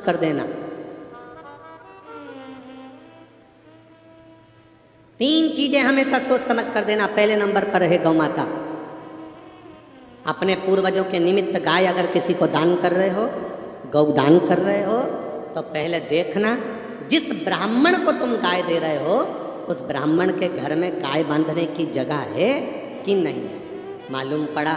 कर देना। 3 चीजें हमेशा सोच समझ कर देना। पहले नंबर पर है गौ माता। अपने पूर्वजों के निमित्त गाय अगर किसी को दान कर रहे हो, गौ दान कर रहे हो, तो पहले देखना जिस ब्राह्मण को तुम गाय दे रहे हो उस ब्राह्मण के घर में गाय बांधने की जगह है कि नहीं है। मालूम पड़ा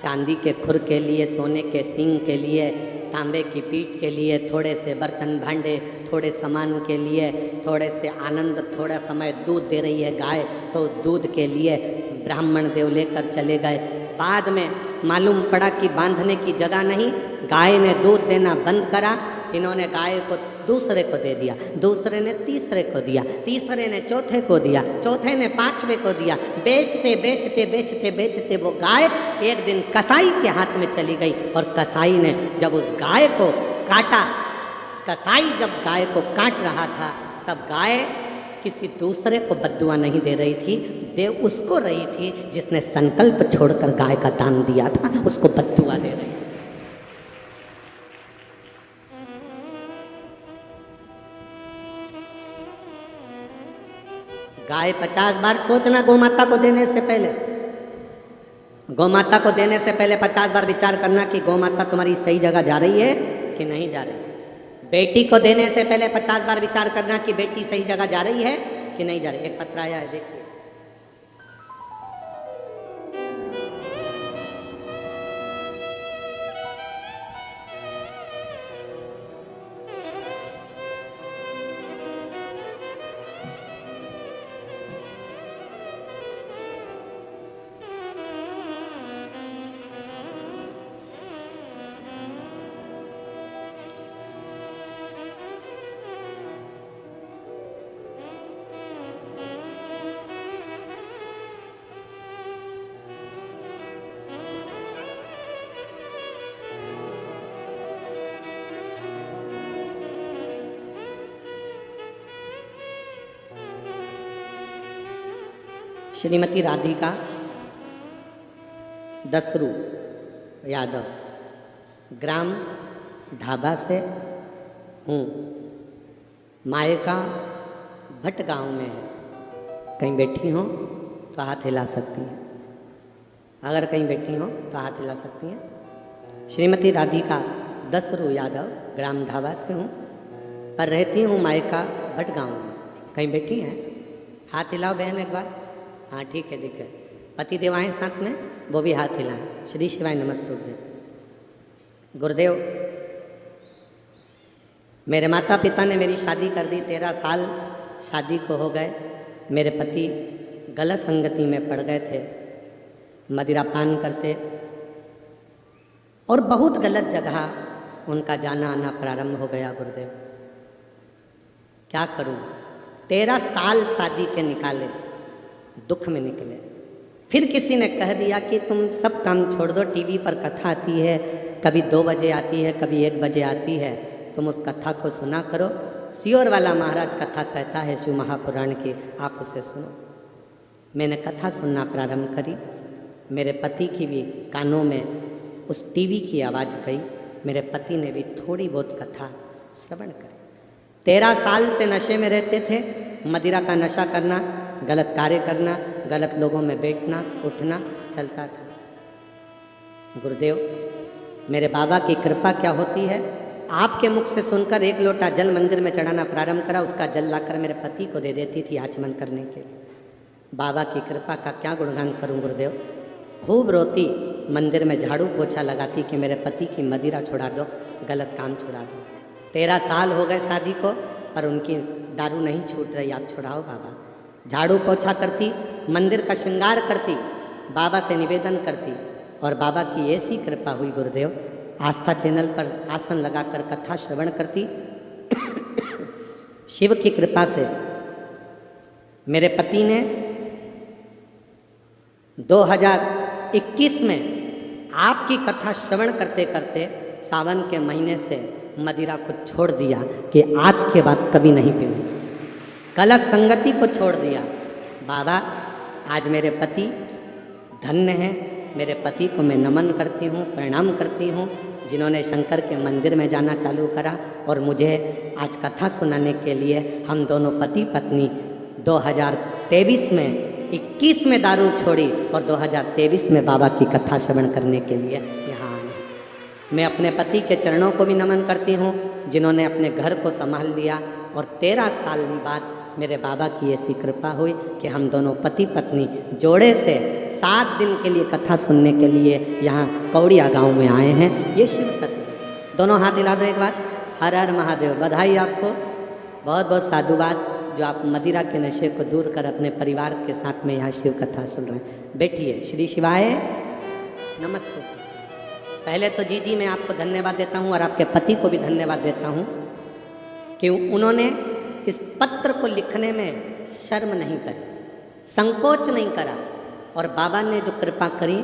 चांदी के खुर के लिए, सोने के सींग के लिए, तांबे की पीठ के लिए, थोड़े से बर्तन भांडे, थोड़े सामान के लिए, थोड़े से आनंद, थोड़ा समय दूध दे रही है गाय, तो उस दूध के लिए ब्राह्मण देव लेकर चले गए। बाद में मालूम पड़ा कि बांधने की जगह नहीं, गाय ने दूध देना बंद करा। इन्होंने गाय को दूसरे को दे दिया, दूसरे ने तीसरे को दिया, तीसरे ने चौथे को दिया, चौथे ने पांचवे को दिया। बेचते बेचते बेचते बेचते वो गाय एक दिन कसाई के हाथ में चली गई और कसाई ने जब उस गाय को काटा, कसाई जब गाय को काट रहा था तब गाय किसी दूसरे को बद्दुआ नहीं दे रही थी, दे उसको रही थी जिसने संकल्प छोड़कर गाय का दान दिया था, उसको बद्दुआ दे रही थी। गाय 50 बार सोचना गौ माता को देने से पहले। गौ माता को देने से पहले 50 बार विचार करना कि गौ माता तुम्हारी सही जगह जा रही है कि नहीं जा रही है। बेटी को देने से पहले 50 बार विचार करना कि बेटी सही जगह जा रही है कि नहीं जा रही। एक पत्र आया है, देखिए। श्रीमती राधिका दसरू यादव, ग्राम ढाबा से हूँ, मायका भट गांव में है। कहीं बैठी हो तो हाथ हिला सकती हैं, अगर कहीं बैठी हो तो हाथ हिला सकती हैं। श्रीमती राधिका दसरू यादव, ग्राम ढाबा से हूँ, पर रहती हूँ मायका भट गांव में। कहीं बैठी हैं? हाथ हिलाओ बहन एक बार। हाँ ठीक है, दिख है। पति देव आए साथ में, वो भी हाथ हिलाएं। श्री शिवाय नमस्तुभ्यं। गुरुदेव, मेरे माता पिता ने मेरी शादी कर दी, 13 साल शादी को हो गए। मेरे पति गलत संगति में पड़ गए थे, मदिरा पान करते और बहुत गलत जगह उनका जाना आना प्रारंभ हो गया। गुरुदेव, क्या करूं? 13 साल शादी के निकाले, दुख में निकले। फिर किसी ने कह दिया कि तुम सब काम छोड़ दो, टीवी पर कथा आती है, कभी 2 बजे आती है, कभी 1 बजे आती है, तुम उस कथा को सुना करो। सियोर वाला महाराज कथा कहता है शिव महापुराण की, आप उसे सुनो। मैंने कथा सुनना प्रारंभ करी। मेरे पति की भी कानों में उस टीवी की आवाज़ गई। मेरे पति ने भी थोड़ी बहुत कथा श्रवण करी। 13 साल से नशे में रहते थे, मदिरा का नशा करना, गलत कार्य करना, गलत लोगों में बैठना उठना चलता था। गुरुदेव, मेरे बाबा की कृपा क्या होती है, आपके मुख से सुनकर 1 लोटा जल मंदिर में चढ़ाना प्रारंभ करा, उसका जल लाकर मेरे पति को दे देती थी आचमन करने के लिए। बाबा की कृपा का क्या गुणगान करूं गुरुदेव। खूब रोती, मंदिर में झाड़ू पोछा लगाती कि मेरे पति की मदिरा छुड़ा दो, गलत काम छुड़ा दो। 13 साल हो गए शादी को, पर उनकी दारू नहीं छूट रही, आप छुड़ाओ बाबा। झाड़ू पोछा करती, मंदिर का श्रृंगार करती, बाबा से निवेदन करती, और बाबा की ऐसी कृपा हुई गुरुदेव, आस्था चैनल पर आसन लगाकर कथा श्रवण करती। शिव की कृपा से मेरे पति ने 2021 में आपकी कथा श्रवण करते करते सावन के महीने से मदिरा को छोड़ दिया कि आज के बाद कभी नहीं पीऊँगा। गलत संगति को छोड़ दिया। बाबा, आज मेरे पति धन्य हैं। मेरे पति को मैं नमन करती हूँ, प्रणाम करती हूँ। जिन्होंने शंकर के मंदिर में जाना चालू करा और मुझे आज कथा सुनाने के लिए हम दोनों पति पत्नी 2023 में 21 में दारू छोड़ी और 2023 में बाबा की कथा श्रवण करने के लिए यहाँ आए। मैं अपने पति के चरणों को भी नमन करती हूँ जिन्होंने अपने घर को संभाल लिया और 13 साल बाद मेरे बाबा की ऐसी कृपा हुई कि हम दोनों पति पत्नी जोड़े से 7 दिन के लिए कथा सुनने के लिए यहाँ कौड़िया गांव में आए हैं। ये शिव तत्व है। दोनों हाथ हिला दो एक बार। हर हर महादेव। बधाई आपको, बहुत बहुत साधुवाद जो आप मदिरा के नशे को दूर कर अपने परिवार के साथ में यहाँ शिव कथा सुन रहे हैं। बैठिए। श्री शिवाय नमस्ते। पहले तो जी मैं आपको धन्यवाद देता हूँ और आपके पति को भी धन्यवाद देता हूँ कि उन्होंने इस पत्र को लिखने में शर्म नहीं करी, संकोच नहीं करा और बाबा ने जो कृपा करी,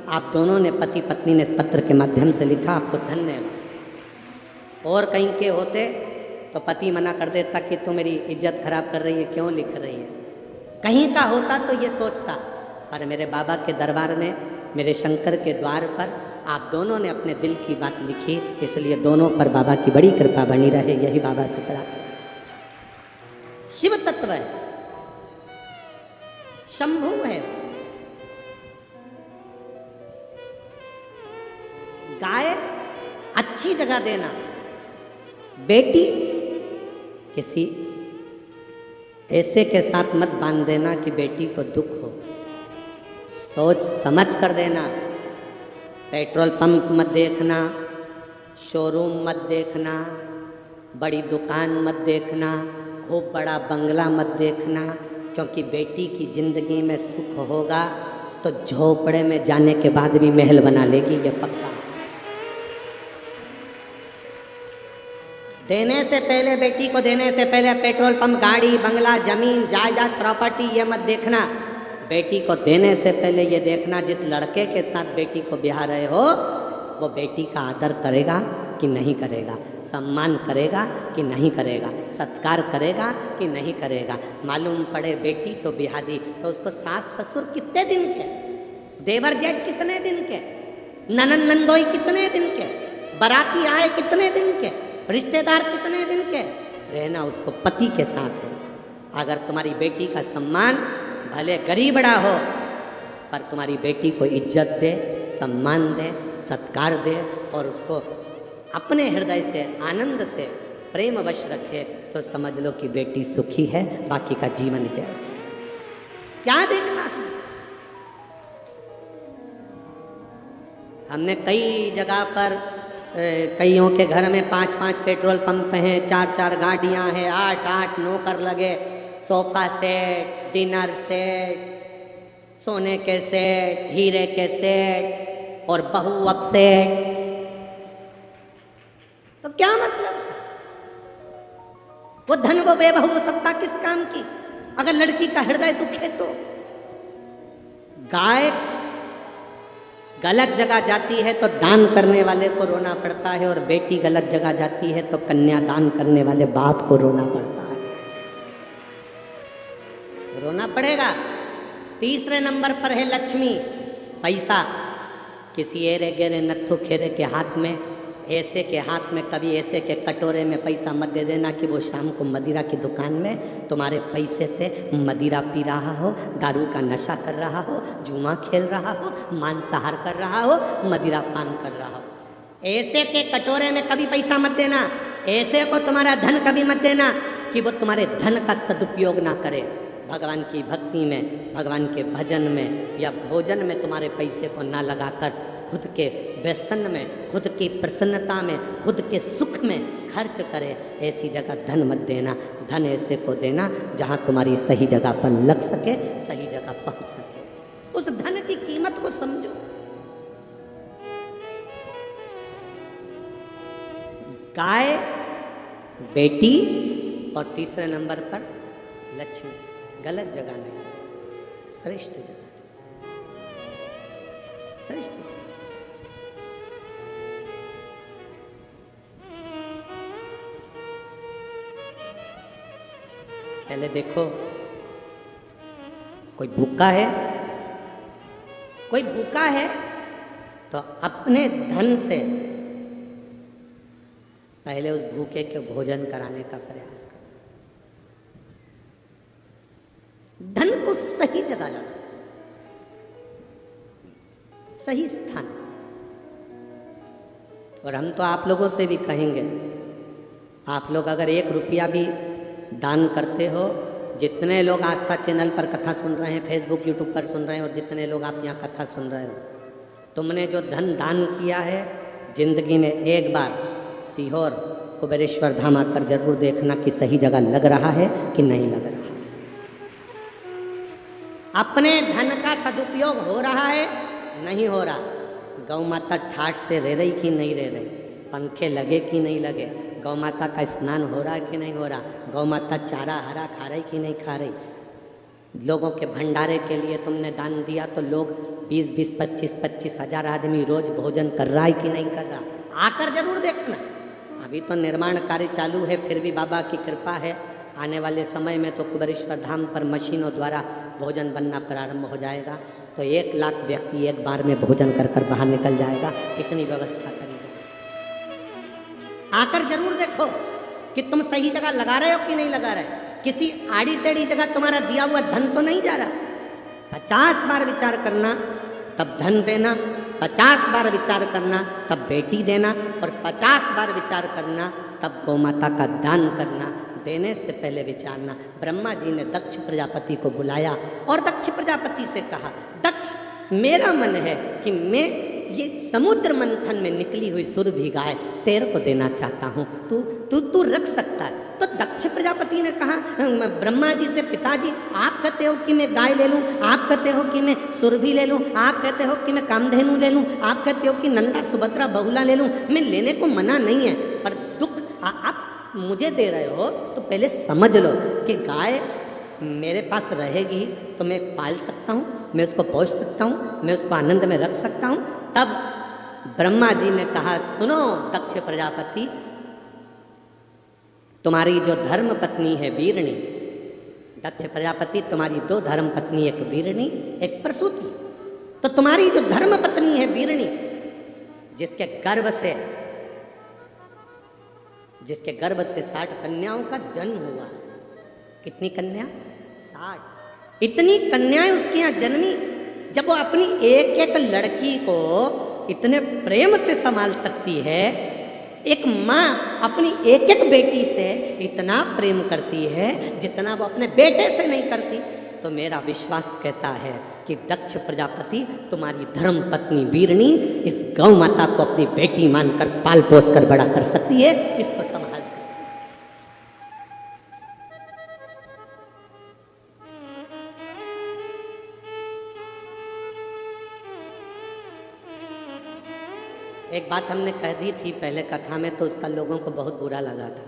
आप दोनों ने पति पत्नी ने इस पत्र के माध्यम से लिखा, आपको धन्यवाद। और कहीं के होते तो पति मना कर देता कि तू मेरी इज्जत खराब कर रही है, क्यों लिख रही है। कहीं का होता तो ये सोचता, पर मेरे बाबा के दरबार में, मेरे शंकर के द्वार पर आप दोनों ने अपने दिल की बात लिखी, इसलिए दोनों पर बाबा की बड़ी कृपा बनी रहे, यही बाबा से प्रार्थना। शिव तत्व है, शंभु है। गाय अच्छी जगह देना, बेटी किसी ऐसे के साथ मत बांध देना कि बेटी को दुख हो, सोच समझ कर देना। पेट्रोल पंप मत देखना, शोरूम मत देखना, बड़ी दुकान मत देखना, खूब बड़ा बंगला मत देखना, क्योंकि बेटी की जिंदगी में सुख होगा तो झोपड़े में जाने के बाद भी महल बना लेगी, ये पक्का। देने से पहले, बेटी को देने से पहले पेट्रोल पंप, गाड़ी, बंगला, जमीन, जायदाद, प्रॉपर्टी ये मत देखना। बेटी को देने से पहले ये देखना जिस लड़के के साथ बेटी को ब्याह रहे हो वो बेटी का आदर करेगा कि नहीं करेगा, सम्मान करेगा कि नहीं करेगा, सत्कार करेगा कि नहीं करेगा। मालूम पड़े बेटी तो ब्याह दी तो उसको सास ससुर कितने दिन के, देवर जेठ कितने दिन के, ननन नंदोई कितने दिन के, बाराती आए कितने दिन के, रिश्तेदार कितने दिन के, रहना उसको पति के साथ है। अगर तुम्हारी बेटी का सम्मान भले गरीबड़ा हो पर तुम्हारी बेटी को इज्जत दे, सम्मान दे, सत्कार दे और उसको अपने हृदय से, आनंद से, प्रेम वश रखे तो समझ लो कि बेटी सुखी है, बाकी का जीवन व्यर्थ है। क्या देखना है? हमने कई जगह पर कईयों के घर में 5-5 पेट्रोल पंप हैं, 4-4 गाड़ियां हैं, 8-8 नौकर लगे, सोफा सेट, डिनर सेट, सोने के सेट, हीरे के सेट और बहू अब सेट। तो क्या मतलब? वो धन वो वैभव हो सकता किस काम की अगर लड़की का हृदय दुखे तो। गाय गलत जगह जाती है तो दान करने वाले को रोना पड़ता है और बेटी गलत जगह जाती है तो कन्या दान करने वाले बाप को रोना पड़ता है। रोना पड़ेगा। तीसरे नंबर पर है लक्ष्मी, पैसा। किसी एरे गेरे नत्थु खेरे के हाथ में, ऐसे के हाथ में, कभी ऐसे के कटोरे में पैसा मत दे देना कि वो शाम को मदिरा की दुकान में तुम्हारे पैसे से मदिरा पी रहा हो, दारू का नशा कर रहा हो, जुआ खेल रहा हो, मांसाहार कर रहा हो, मदिरा पान कर रहा हो। ऐसे के कटोरे में कभी पैसा मत देना। ऐसे को तुम्हारा धन कभी मत देना कि वो तुम्हारे धन का सदुपयोग ना करे। भगवान की भक्ति में, भगवान के भजन में या भोजन में तुम्हारे पैसे को ना लगाकर खुद के व्यसन में, खुद की प्रसन्नता में, खुद के सुख में खर्च करे। ऐसी जगह धन मत देना। धन ऐसे को देना जहाँ तुम्हारी सही जगह पर लग सके, सही जगह पहुँच सके। उस धन की कीमत को समझो। गाय, बेटी और तीसरे नंबर पर लक्ष्मी। गलत जगह नहीं, श्रेष्ठ जगह, श्रेष्ठ जगह। पहले देखो कोई भूखा है, कोई भूखा है तो अपने धन से पहले उस भूखे के भोजन कराने का प्रयास करो। धन को सही जगह लगा, सही स्थान। और हम तो आप लोगों से भी कहेंगे, आप लोग अगर 1 रुपया भी दान करते हो, जितने लोग आस्था चैनल पर कथा सुन रहे हैं, फेसबुक यूट्यूब पर सुन रहे हैं, और जितने लोग आप यहाँ कथा सुन रहे हो, तुमने जो धन दान किया है, जिंदगी में एक बार सीहोर कुबेरेश्वर धाम आकर जरूर देखना कि सही जगह लग रहा है कि नहीं लग रहा है। अपने धन का सदुपयोग हो रहा है, नहीं हो रहा। गौ माता ठाठ से रह रही कि नहीं रह रही, पंखे लगे कि नहीं लगे, गौ माता का स्नान हो रहा है कि नहीं हो रहा, गौ माता चारा हरा खा रही कि नहीं खा रही। लोगों के भंडारे के लिए तुमने दान दिया तो लोग 20-20, 25-25 हजार आदमी रोज भोजन कर रहा है कि नहीं कर रहा, आकर जरूर देखना। अभी तो निर्माण कार्य चालू है, फिर भी बाबा की कृपा है, आने वाले समय में तो कुबेरेश्वर धाम पर मशीनों द्वारा भोजन बनना प्रारंभ हो जाएगा, तो 1 लाख व्यक्ति एक बार में भोजन कर कर बाहर निकल जाएगा। इतनी व्यवस्था करी जाए, आकर जरूर देखो कि तुम सही जगह लगा रहे हो कि नहीं लगा रहे। किसी आड़ी टेढ़ी जगह तुम्हारा दिया हुआ धन तो नहीं जा रहा। 50 बार विचार करना तब धन देना, 50 बार विचार करना तब बेटी देना, और 50 बार विचार करना तब गौ माता का दान करना। देने से पहले विचारना। ब्रह्मा जी ने दक्ष प्रजापति को बुलाया और दक्ष प्रजापति से कहा, दक्ष मेरा मन है कि मैं ये समुद्र मंथन में निकली हुई सुरभि गाय तेरे को देना चाहता हूँ, तू रख सकता है। तो दक्ष प्रजापति ने कहा ब्रह्मा जी से, पिताजी आप कहते हो कि मैं गाय ले लूँ, आप कहते हो कि मैं सुरभि ले लूँ, आप कहते हो कि मैं कामधेनु ले लूँ, आप कहते हो कि नंदा सुभद्रा बहुला ले लूँ, मैं लेने को मना नहीं है, पर दुख आप मुझे दे रहे हो तो पहले समझ लो कि गाय मेरे पास रहेगी तो मैं पाल सकता हूँ, मैं उसको पोष सकता हूँ, मैं उसको आनंद में रख सकता हूँ। तब ब्रह्मा जी ने कहा, सुनो दक्ष प्रजापति, तुम्हारी जो धर्म पत्नी है वीरणी, दक्ष प्रजापति तुम्हारी 2 धर्म पत्नी, एक वीरणी एक प्रसूति, तो तुम्हारी जो धर्म पत्नी है वीरणी, जिसके गर्भ से 60 कन्याओं का जन्म हुआ। कितनी कन्या? 60। इतनी कन्याएं उसके यहाँ जन्मी। जब वो अपनी एक एक लड़की को इतने प्रेम से संभाल सकती है, एक माँ अपनी एक एक बेटी से इतना प्रेम करती है जितना वो अपने बेटे से नहीं करती, तो मेरा विश्वास कहता है कि दक्ष प्रजापति तुम्हारी धर्म पत्नी वीरणी इस गौ माता को अपनी बेटी मानकर पाल पोस कर बड़ा कर सकती है, इसको संभाल सकती है। एक बात हमने कह दी थी पहले कथा में, तो उसका लोगों को बहुत बुरा लगा था।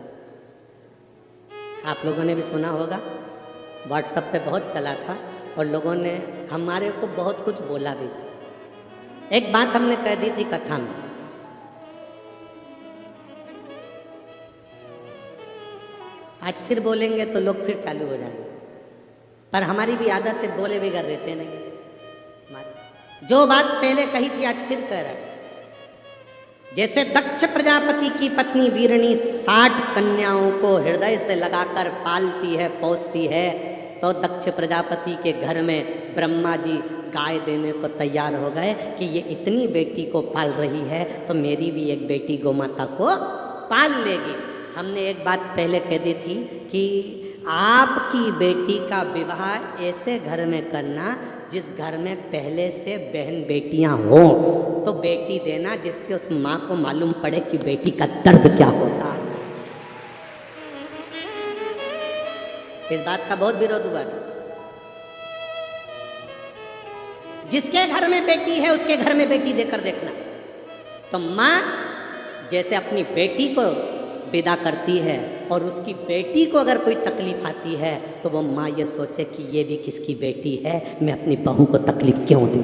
आप लोगों ने भी सुना होगा, व्हाट्सएप पे बहुत चला था और लोगों ने हमारे को बहुत कुछ बोला भी था। एक बात हमने कह दी थी कथा में, आज फिर बोलेंगे तो लोग फिर चालू हो जाएंगे, पर हमारी भी आदत है बोले बिगड़ देते नहीं। जो बात पहले कही थी आज फिर कह रहा है। जैसे दक्ष प्रजापति की पत्नी वीरणी 60 कन्याओं को हृदय से लगाकर पालती है, पोसती है, तो दक्ष प्रजापति के घर में ब्रह्मा जी गाय देने को तैयार हो गए कि ये इतनी बेटी को पाल रही है तो मेरी भी एक बेटी गौ माता को पाल लेगी। हमने एक बात पहले कह दी थी कि आपकी बेटी का विवाह ऐसे घर में करना जिस घर में पहले से बहन बेटियां हो, तो बेटी देना जिससे उस माँ को मालूम पड़े कि बेटी का दर्द क्या होता है। इस बात का बहुत विरोध हुआ था। जिसके घर में बेटी है उसके घर में बेटी देकर देखना। तो माँ जैसे अपनी बेटी को विदा करती है और उसकी बेटी को अगर कोई तकलीफ आती है तो वो माँ ये सोचे कि ये भी किसकी बेटी है, मैं अपनी बहू को तकलीफ क्यों दूँ।